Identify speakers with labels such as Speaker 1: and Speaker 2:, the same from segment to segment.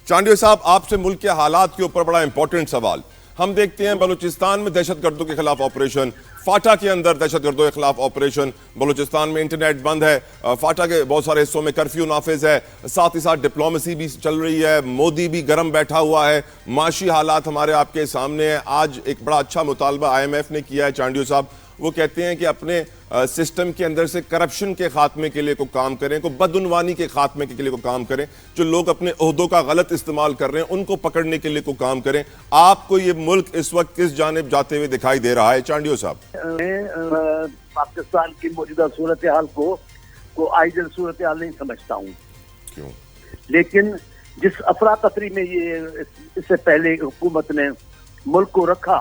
Speaker 1: چانڈیو صاحب، آپ سے ملک کے حالات کے اوپر بڑا امپورٹنٹ سوال. ہم دیکھتے ہیں بلوچستان میں دہشت گردوں کے خلاف آپریشن، فاٹا کے اندر دہشت گردوں کے خلاف آپریشن، بلوچستان میں انٹرنیٹ بند ہے، فاٹا کے بہت سارے حصوں میں کرفیو نافذ ہے، ساتھ ہی ساتھ ڈپلومیسی بھی چل رہی ہے، مودی بھی گرم بیٹھا ہوا ہے، معاشی حالات ہمارے آپ کے سامنے ہیں. آج ایک بڑا اچھا مطالبہ IMF نے کیا ہے چانڈیو صاحب. وہ کہتے ہیں کہ اپنے سسٹم کے اندر سے کرپشن کے خاتمے کے لیے کو کام کریں، کو بدعنوانی کے خاتمے کے لیے کو کام کریں، جو لوگ اپنے عہدوں کا غلط استعمال کر رہے ہیں ان کو پکڑنے کے لیے کو کام کریں. آپ کو یہ ملک اس وقت کس جانب جاتے ہوئے دکھائی دے رہا ہے چانڈیو صاحب؟
Speaker 2: میں پاکستان کی موجودہ صورتحال کو آئیڈل صورتحال نہیں سمجھتا ہوں.
Speaker 1: کیوں؟
Speaker 2: لیکن جس افراتفری میں یہ اس سے پہلے حکومت نے ملک کو رکھا،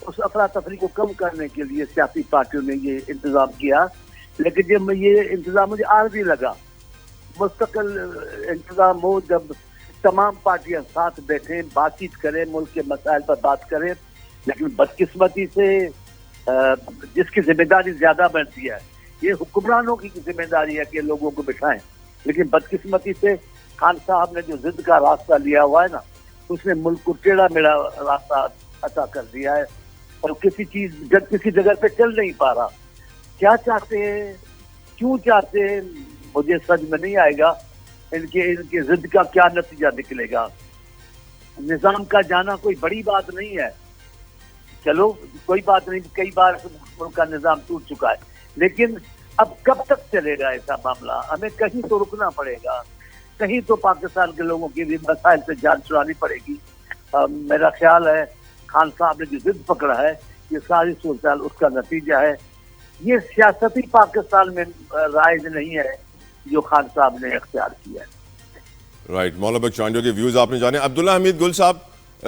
Speaker 2: اس افراتفری کو کم کرنے کے لیے سیاسی پارٹیوں نے یہ انتظام کیا. لیکن جب یہ انتظام مجھے عارضی لگا. مستقل انتظام ہو جب تمام پارٹیاں ساتھ بیٹھیں، بات چیت کریں، ملک کے مسائل پر بات کریں. لیکن بدقسمتی سے جس کی ذمہ داری زیادہ بنتی ہے، یہ حکمرانوں کی ذمہ داری ہے کہ لوگوں کو بٹھائیں. لیکن بدقسمتی سے خان صاحب نے جو ضد کا راستہ لیا ہوا ہے نا، اس نے ملک کو ٹیڑھا میڑھا راستہ عطا کر دیا ہے اور کسی جگہ پہ چل نہیں پا رہا. کیا چاہتے ہیں، کیوں چاہتے ہیں، مجھے سمجھ میں نہیں آئے گا. ان کے ضد کا کیا نتیجہ نکلے گا. نظام کا جانا کوئی بڑی بات نہیں ہے، چلو کوئی بات نہیں، کئی بار ملک کا نظام ٹوٹ چکا ہے. لیکن اب کب تک چلے گا ایسا معاملہ؟ ہمیں کہیں تو رکنا پڑے گا، کہیں تو پاکستان کے لوگوں کی بھی مسائل سے جان چھڑانی پڑے گی. میرا خیال ہے خان صاحب نے جو ضد پکڑا ہے، یہ ساری صورتحال اس کا نتیجہ ہے. یہ سیاستی پاکستان میں رائج نہیں ہے جو خان صاحب نے اختیار کیا ہے.
Speaker 1: رائٹ، مولانا بخش چانڈیو کے ویوز آپ نے جانے. عبداللہ حمید گل صاحب،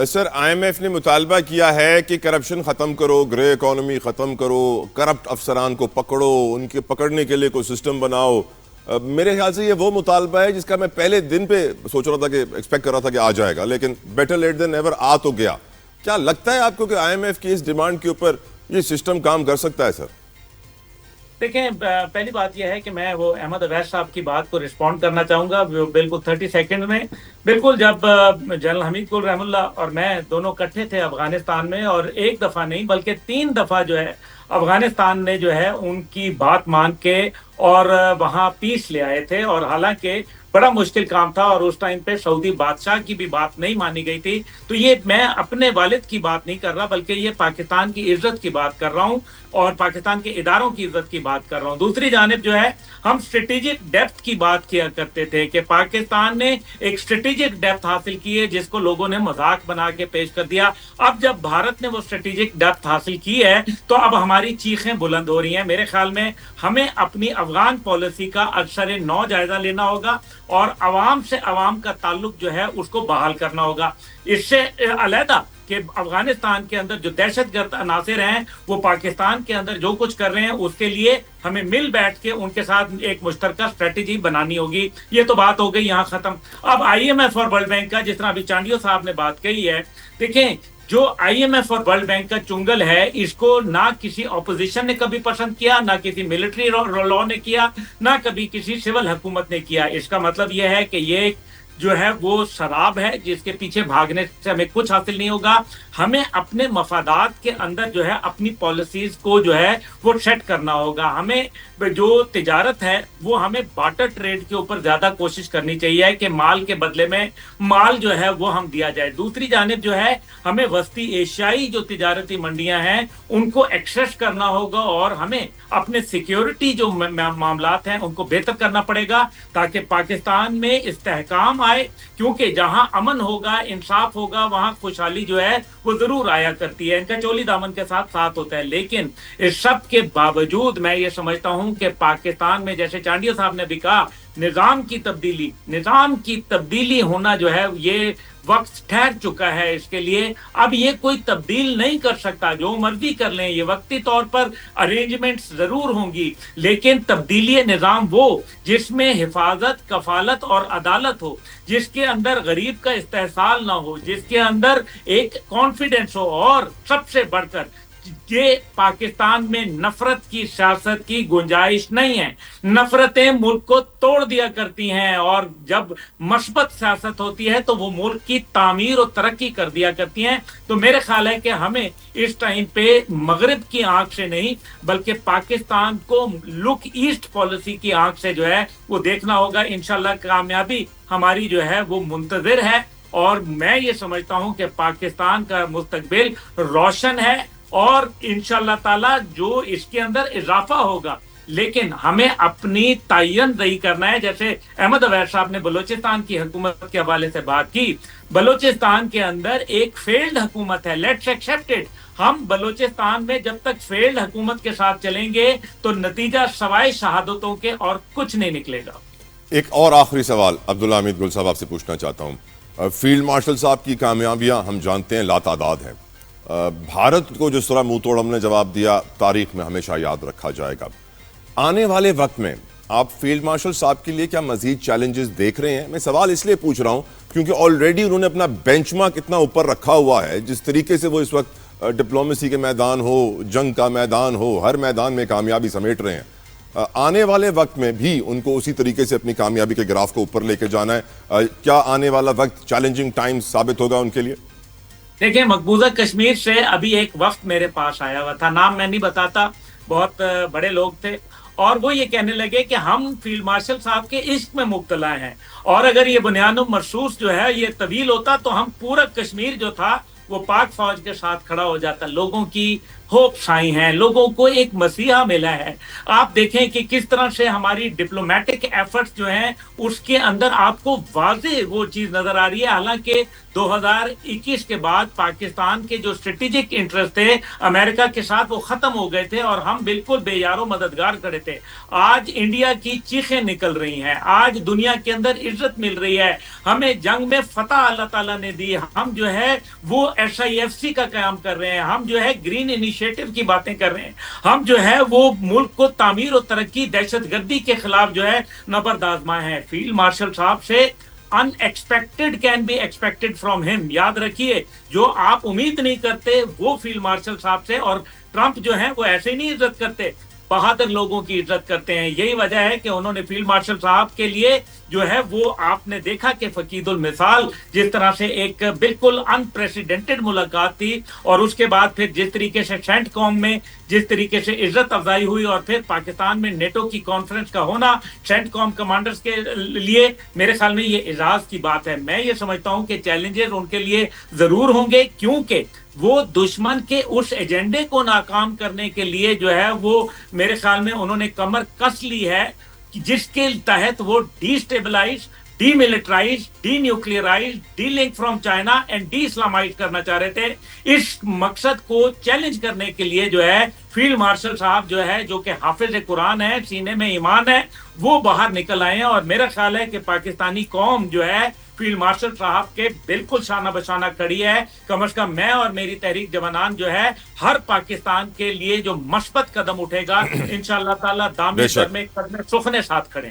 Speaker 1: سر IMF نے مطالبہ کیا ہے کہ کرپشن ختم کرو، گرے اکانومی ختم کرو، کرپٹ افسران کو پکڑو، ان کے پکڑنے کے لیے کوئی سسٹم بناؤ. میرے خیال سے یہ وہ مطالبہ ہے جس کا میں پہلے دن پہ سوچ رہا تھا کہ ایکسپیکٹ کر رہا تھا کہ آ جائے گا، لیکن بیٹر لیٹ دین ایور آ تو گیا. کیا لگتا ہے آپ کو کہ IMF کی اس ڈیمانڈ کے اوپر یہ سسٹم کام کر سکتا ہے سر؟
Speaker 3: دیکھیں، پہلی بات یہ ہے کہ میں وہ احمد اویس صاحب کی بات کو رسپونڈ کرنا چاہوں گا بالکل 30 سیکنڈ میں. بالکل، جب جنرل حمید گل رحم اللہ اور میں دونوں کٹھے تھے افغانستان میں، اور ایک دفعہ نہیں بلکہ 3 دفعہ جو ہے افغانستان نے جو ہے ان کی بات مان کے اور وہاں پیس لے آئے تھے. اور حالانکہ بڑا مشکل کام تھا اور اس ٹائم پہ سعودی بادشاہ کی بھی بات نہیں مانی گئی تھی. تو یہ میں اپنے والد کی بات نہیں کر رہا، بلکہ یہ پاکستان کی عزت کی بات کر رہا ہوں اور پاکستان کے اداروں کی عزت کی بات کر رہا ہوں. دوسری جانب جو ہے، ہم اسٹریٹجک ڈیپتھ کی بات کیا کرتے تھے کہ پاکستان نے ایک اسٹریٹجک ڈیپتھ حاصل کی ہے جس کو لوگوں نے مذاق بنا کے پیش کر دیا. اب جب بھارت نے وہ اسٹریٹجک ڈیپتھ حاصل کی ہے تو اب ہماری چیخیں بلند ہو رہی ہیں. میرے خیال میں ہمیں اپنی افغان پالیسی کا اکثر نو جائزہ لینا ہوگا اور عوام سے عوام کا تعلق جو ہے اس کو بحال کرنا ہوگا. اس سے علیحدہ کہ افغانستان کے اندر جو دہشت گرد عناصر ہیں وہ پاکستان کے اندر جو کچھ کر رہے ہیں، اس کے لیے ہمیں مل بیٹھ کے ان کے ساتھ ایک مشترکہ اسٹریٹجی بنانی ہوگی. یہ تو بات ہو گئی یہاں ختم. اب IMF اور ورلڈ بینک کا، جس طرح ابھی چانڈیو صاحب نے بات کہی ہے، دیکھیں جو IMF اور ورلڈ بینک کا چنگل ہے، اس کو نہ کسی اپوزیشن نے کبھی پسند کیا، نہ کسی ملٹری لا نے کیا، نہ کبھی کسی سول حکومت نے کیا. اس کا مطلب یہ ہے کہ یہ جو ہے وہ شراب ہے جس کے پیچھے بھاگنے سے ہمیں کچھ حاصل نہیں ہوگا. ہمیں اپنے مفادات کے اندر جو ہے اپنی پالیسیز کو جو ہے وہ سیٹ کرنا ہوگا. ہمیں جو تجارت ہے وہ ہمیں بارٹر ٹریڈ کے اوپر زیادہ کوشش کرنی چاہیے کہ مال کے بدلے میں مال جو ہے وہ ہم دیا جائے. دوسری جانب جو ہے ہمیں وسطی ایشیائی جو تجارتی منڈیاں ہیں ان کو ایکسیس کرنا ہوگا اور ہمیں اپنے سیکیورٹی جو معاملات ہیں ان کو بہتر کرنا پڑے گا تاکہ پاکستان میں استحکام آئے. کیونکہ جہاں امن ہوگا، انصاف ہوگا، وہاں خوشحالی جو ہے وہ ضرور آیا کرتی ہے. ان کا چولی دامن کے ساتھ ہوتا ہے. لیکن اس سب کے باوجود میں یہ سمجھتا ہوں کہ پاکستان میں، جیسے چانڈیو صاحب نے بھی کہا، نظام کی تبدیلی ہونا جو ہے یہ وقت ٹھہر چکا ہے. اس کے لیے اب یہ کوئی تبدیل نہیں کر سکتا. جو مرضی کر لیں، یہ وقتی طور پر ارینجمنٹس ضرور ہوں گی، لیکن تبدیلی نظام وہ جس میں حفاظت، کفالت اور عدالت ہو، جس کے اندر غریب کا استحصال نہ ہو، جس کے اندر ایک کانفیڈنس ہو، اور سب سے بڑھ کر یہ پاکستان میں نفرت کی سیاست کی گنجائش نہیں ہے. نفرتیں ملک کو توڑ دیا کرتی ہیں اور جب مثبت سیاست ہوتی ہے تو وہ ملک کی تعمیر اور ترقی کر دیا کرتی ہیں. تو میرے خیال ہے کہ ہمیں اس ٹائم پہ مغرب کی آنکھ سے نہیں بلکہ پاکستان کو لک ایسٹ پالیسی کی آنکھ سے جو ہے وہ دیکھنا ہوگا. انشاءاللہ کامیابی ہماری جو ہے وہ منتظر ہے اور میں یہ سمجھتا ہوں کہ پاکستان کا مستقبل روشن ہے اور انشاءاللہ تعالی جو اس کے اندر اضافہ ہوگا لیکن ہمیں اپنی تعین رہی کرنا ہے. جیسے احمد عویس صاحب نے بلوچستان کی حکومت کے حوالے سے بات کی, بلوچستان کے اندر ایک فیلڈ حکومت ہے, لیٹس ایکسپٹ اٹ. ہم بلوچستان میں جب تک فیلڈ حکومت کے ساتھ چلیں گے تو نتیجہ سوائے شہادتوں کے اور کچھ نہیں نکلے گا.
Speaker 1: ایک اور آخری سوال عبداللہ حمید گل صاحب آپ سے پوچھنا چاہتا ہوں. فیلڈ مارشل صاحب کی کامیابیاں ہم جانتے ہیں لاتعداد ہیں. بھارت کو جس طرح منہ توڑ ہم نے جواب دیا تاریخ میں ہمیشہ یاد رکھا جائے گا. آنے والے وقت میں آپ فیلڈ مارشل صاحب کے لیے کیا مزید چیلنجز دیکھ رہے ہیں؟ میں سوال اس لیے پوچھ رہا ہوں کیونکہ آلریڈی انہوں نے اپنا بینچ مارک اتنا اوپر رکھا ہوا ہے. جس طریقے سے وہ اس وقت ڈپلومیسی کے میدان ہو, جنگ کا میدان ہو, ہر میدان میں کامیابی سمیٹ رہے ہیں. آنے والے وقت میں بھی ان کو اسی طریقے سے اپنی کامیابی کے گراف کو اوپر لے کے جانا ہے. کیا آنے والا وقت چیلنجنگ ٹائم ثابت ہوگا ان کے لیے؟
Speaker 3: دیکھیں, مقبوضہ کشمیر سے ابھی ایک وقت میرے پاس آیا ہوا تھا, نام میں نہیں بتاتا, بہت بڑے لوگ تھے اور وہ یہ کہنے لگے کہ ہم فیلڈ مارشل صاحب کے عشق میں مبتلا ہیں اور اگر یہ بنیاد مرصوص جو ہے یہ طویل ہوتا تو ہم پورا کشمیر جو تھا وہ پاک فوج کے ساتھ کھڑا ہو جاتا. لوگوں کی ہوپس آئی ہیں, لوگوں کو ایک مسیحا ملا ہے. آپ دیکھیں کہ کس طرح سے ہماری ڈپلومیٹک ایفرٹس جو ہیں اس کے اندر آپ کو واضح وہ چیز نظر آ رہی ہے. حالانکہ 2021 کے بعد پاکستان کے جو اسٹریٹجک انٹرسٹ تھے امریکہ کے ساتھ وہ ختم ہو گئے تھے اور ہم بالکل بے یارو مددگار کھڑے تھے. آج انڈیا کی چیخیں نکل رہی ہیں, آج دنیا کے اندر عزت مل رہی ہے, ہمیں جنگ میں فتح اللہ تعالیٰ نے دی, ہم جو ہے وہ SIFC کا قیام کر رہے ہیں, ہم جو ہے گرین انیشیٹو کی باتیں کر رہے ہیں, ہم جو ہے وہ ملک کو تعمیر و ترقی دہشت گردی کے خلاف جو ہے نبرد آزما ہے. فیلڈ مارشل صاحب سے unexpected can be expected from him. یاد رکھیے جو آپ امید نہیں کرتے وہ فیلڈ مارشل صاحب سے, اور ٹرمپ جو ہے وہ ایسے نہیں عزت کرتے, بہادر لوگوں کی عزت کرتے ہیں. یہی وجہ ہے کہ انہوں نے فیلڈ مارشل صاحب کے لیے جو ہے وہ آپ نے دیکھا کہ فقید المثال جس طرح سے ایک بالکل انپریسیڈنٹڈ ملاقات تھی اور اس کے بعد پھر جس طریقے سے سینٹ کوم میں جس طریقے سے عزت افزائی ہوئی اور پھر پاکستان میں نیٹو کی کانفرنس کا ہونا سینٹ کوم کمانڈرز کے لیے میرے خیال میں یہ اعزاز کی بات ہے. میں یہ سمجھتا ہوں کہ چیلنجز ان کے لیے ضرور ہوں گے کیونکہ وہ دشمن کے اس ایجنڈے کو ناکام کرنے کے لیے جو ہے وہ میرے خیال میں انہوں نے کمر کس لی ہے جس کے تحت وہ destabilise, demilitarise, denuclearise, delink from China and deislamise کرنا چاہ رہے تھے. اس مقصد کو چیلنج کرنے کے لیے جو ہے فیلڈ مارشل صاحب جو ہے جو کہ حافظ قرآن ہے, سینے میں ایمان ہے, وہ باہر نکل آئے ہیں اور میرا خیال ہے کہ پاکستانی قوم جو ہے فیلڈ مارشل صاحب کے بالکل شانہ بشانہ کھڑی ہے. کم از کم میں اور میری تحریک جوانان جو ہے ہر پاکستان کے لیے جو مثبت قدم اٹھے گا انشاءاللہ تعالی دامن میں سخنے ساتھ کھڑے ہیں.